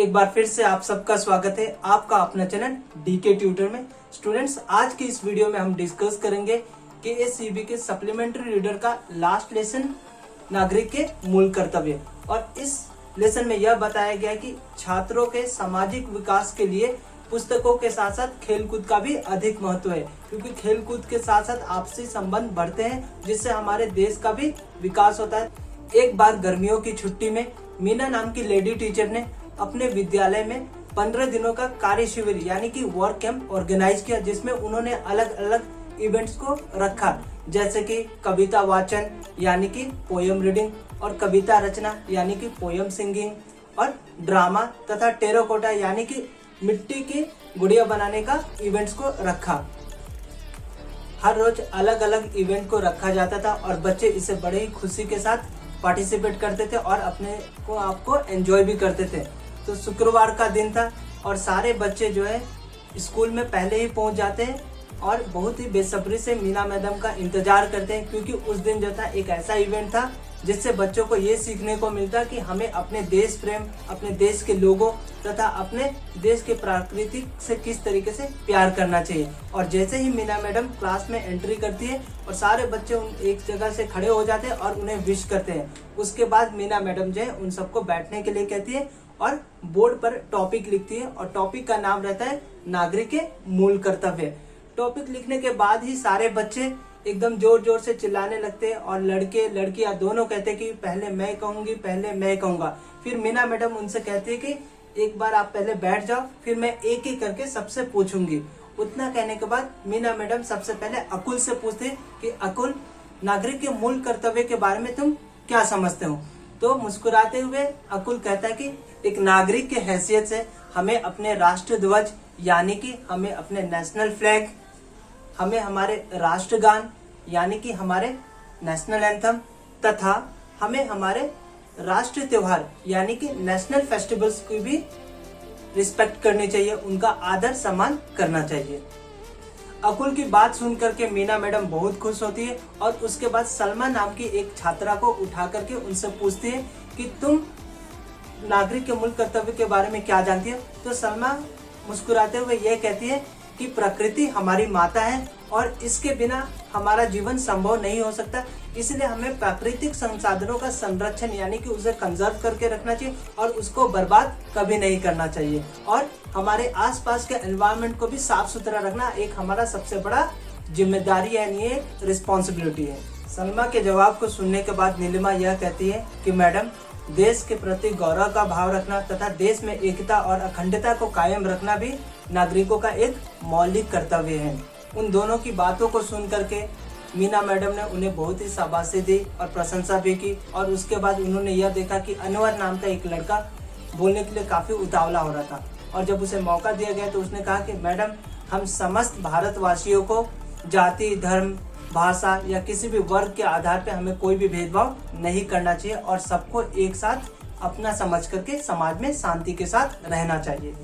एक बार फिर से आप सबका स्वागत है आपका अपना चैनल डीके ट्यूटर में। स्टूडेंट्स, आज की इस वीडियो में हम डिस्कस करेंगे केएसईबी के सप्लीमेंट्री रीडर का लास्ट लेसन नागरिक के मूल कर्तव्य। और इस लेसन में यह बताया गया कि छात्रों के सामाजिक विकास के लिए पुस्तकों के साथ साथ खेलकूद का भी अधिक महत्व है, क्योंकि खेलकूद के साथ साथ आपसी संबंध बढ़ते हैं जिससे हमारे देश का भी विकास होता है। एक बार गर्मियों की छुट्टी में मीना नाम की लेडी टीचर ने अपने विद्यालय में 15 दिनों का कार्य शिविर यानी कि वर्क कैंप ऑर्गेनाइज किया, जिसमें उन्होंने अलग अलग इवेंट्स को रखा, जैसे कि कविता वाचन यानी कि पोयम रीडिंग, और कविता रचना यानी कि पोयम सिंगिंग, और ड्रामा तथा टेराकोटा यानी कि मिट्टी की गुड़िया बनाने का इवेंट्स को रखा। हर रोज अलग अलग इवेंट को रखा जाता था और बच्चे इसे बड़े ही खुशी के साथ पार्टिसिपेट करते थे और अपने को आपको एंजॉय भी करते थे। तो शुक्रवार का दिन था और सारे बच्चे जो है स्कूल में पहले ही पहुंच जाते हैं और बहुत ही बेसब्री से मीना मैडम का इंतजार करते हैं, क्योंकि उस दिन जो था एक ऐसा इवेंट था जिससे बच्चों को ये सीखने को मिलता कि हमें अपने देश प्रेम, अपने देश के लोगों तथा अपने देश के प्रकृति से किस तरीके से प्यार करना चाहिए। और जैसे ही मीना मैडम क्लास में एंट्री करती है और सारे बच्चे एक जगह से खड़े हो जाते हैं और उन्हें विश करते हैं, उसके बाद मीना मैडम जो है उन सबको बैठने के लिए कहती है और बोर्ड पर टॉपिक लिखती है और टॉपिक का नाम रहता है नागरिक के मूल कर्तव्य। टॉपिक लिखने के बाद ही सारे बच्चे एकदम जोर जोर से चिल्लाने लगते हैं और लड़के लड़कियां दोनों कहते हैं कि पहले मैं कहूंगी, पहले मैं कहूंगा। फिर मीना मैडम उनसे कहती है कि एक बार आप पहले बैठ जाओ, फिर मैं एक एक करके सबसे पूछूंगी। उतना कहने के बाद मीना मैडम सबसे पहले अकुल से पूछते हैं कि अकुल, नागरिक के मूल कर्तव्य के बारे में तुम क्या समझते हो? तो मुस्कुराते हुए अकुल कहता है कि एक नागरिक के हैसियत से हमें अपने राष्ट्र ध्वज यानी कि हमें अपने नेशनल फ्लैग, हमें हमारे राष्ट्रगान यानी कि हमारे नेशनल एंथम, तथा हमें हमारे राष्ट्रीय त्योहार यानी कि नेशनल फेस्टिवल्स की भी रिस्पेक्ट करनी चाहिए, उनका आदर सम्मान करना चाहिए। अकुल की बात सुन करके मीना मैडम बहुत खुश होती है और उसके बाद सलमा नाम की एक छात्रा को उठा करके उनसे पूछती है कि तुम नागरिक के मूल कर्तव्य के बारे में क्या जानती हो? तो सलमा मुस्कुराते हुए यह कहती है कि प्रकृति हमारी माता है और इसके बिना हमारा जीवन संभव नहीं हो सकता, इसलिए हमें प्राकृतिक संसाधनों का संरक्षण यानी कि उसे कंजर्व करके रखना चाहिए और उसको बर्बाद कभी नहीं करना चाहिए। और हमारे आसपास के एनवायरनमेंट को भी साफ सुथरा रखना एक हमारा सबसे बड़ा जिम्मेदारी यानी एक रिस्पॉन्सिबिलिटी है। सलमा के जवाब को सुनने के बाद नीलिमा यह कहती है कि मैडम, देश के प्रति गौरव का भाव रखना तथा देश में एकता और अखंडता को कायम रखना भी नागरिकों का एक मौलिक कर्तव्य है। उन दोनों की बातों को सुन करके मीना मैडम ने उन्हें बहुत ही शाबाशी दी और प्रशंसा भी की। और उसके बाद उन्होंने यह देखा कि अनवर नाम का एक लड़का बोलने के लिए काफ़ी उतावला हो रहा था और जब उसे मौका दिया गया तो उसने कहा कि मैडम, हम समस्त भारतवासियों को जाति, धर्म, भाषा या किसी भी वर्ग के आधार पर हमें कोई भी भेदभाव नहीं करना चाहिए और सबको एक साथ अपना समझ करके समाज में शांति के साथ रहना चाहिए।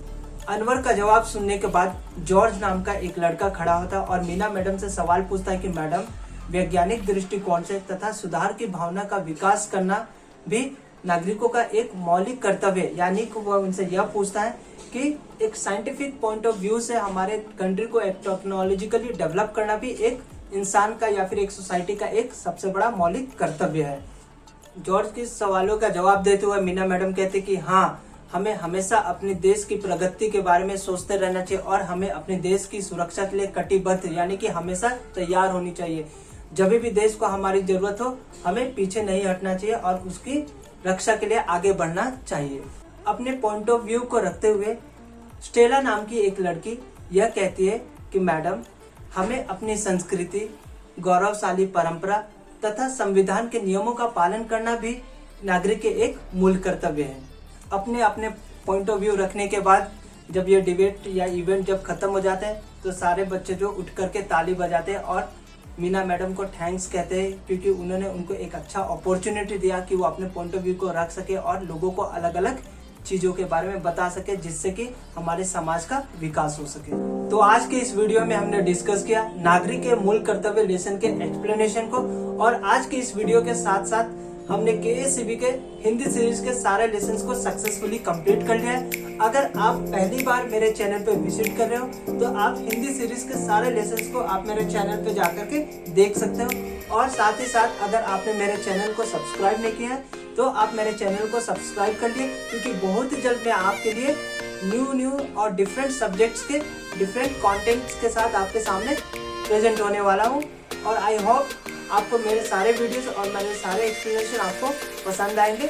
अनवर का जवाब सुनने के बाद जॉर्ज नाम का एक लड़का खड़ा होता और मीना मैडम से सवाल पूछता है कि मैडम, वैज्ञानिक दृष्टिकोण से तथा सुधार की भावना का विकास करना भी नागरिकों का एक मौलिक कर्तव्य, यानी कि वह उनसे यह पूछता है कि एक साइंटिफिक पॉइंट ऑफ व्यू से हमारे कंट्री को एक टेक्नोलॉजिकली डेवलप करना भी एक इंसान का या फिर एक सोसाइटी का एक सबसे बड़ा मौलिक कर्तव्य है। जॉर्ज के सवालों का जवाब देते हुए मीना मैडम कहते कि हाँ, हमें हमेशा अपने देश की प्रगति के बारे में सोचते रहना चाहिए और हमें अपने देश की सुरक्षा के लिए कटिबद्ध यानी कि हमेशा तैयार होनी चाहिए। जब भी देश को हमारी जरूरत हो हमें पीछे नहीं हटना चाहिए और उसकी रक्षा के लिए आगे बढ़ना चाहिए। अपने पॉइंट ऑफ व्यू को रखते हुए स्टेला नाम की एक लड़की यह कहती है कि मैडम, हमें अपनी संस्कृति, गौरवशाली परंपरा तथा संविधान के नियमों का पालन करना भी नागरिक के एक मूल कर्तव्य है। अपने अपने पॉइंट ऑफ व्यू रखने के बाद जब ये डिबेट या इवेंट जब खत्म हो जाता है तो सारे बच्चे जो उठ करके ताली बजाते हैं और मीना मैडम को थैंक्स कहते हैं, क्योंकि उन्होंने उनको एक अच्छा अपॉर्चुनिटी दिया कि वो अपने पॉइंट ऑफ व्यू को रख सके और लोगों को अलग अलग चीज़ों के बारे में बता सके, जिससे कि हमारे समाज का विकास हो सके। तो आज के इस वीडियो में हमने डिस्कस किया नागरिक के मूल कर्तव्य लेसन के एक्सप्लेनेशन को, और आज के इस वीडियो के साथ साथ हमने KSCB के हिंदी सीरीज के सारे लेसन्स को सक्सेसफुली कंप्लीट कर लिया है। अगर आप पहली बार मेरे चैनल पे विजिट कर रहे हो तो आप हिंदी सीरीज के सारे लेसन्स को आप मेरे चैनल पे जाकर के देख सकते हो। और साथ ही साथ अगर आपने मेरे चैनल को सब्सक्राइब नहीं किया है तो आप मेरे चैनल को सब्सक्राइब कर लिए, क्योंकि बहुत ही जल्द मैं आपके लिए न्यू और डिफरेंट सब्जेक्ट्स के डिफरेंट कंटेंट्स के साथ आपके सामने प्रेजेंट होने वाला हूँ। और आई होप आपको मेरे सारे वीडियोस और मेरे सारे एक्सप्लेनेशन आपको पसंद आएंगे।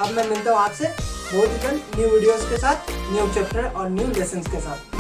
अब मैं मिलता हूँ आपसे बहुत ही जल्द न्यू वीडियोस के साथ, न्यू चैप्टर और न्यू लेसन्स के साथ।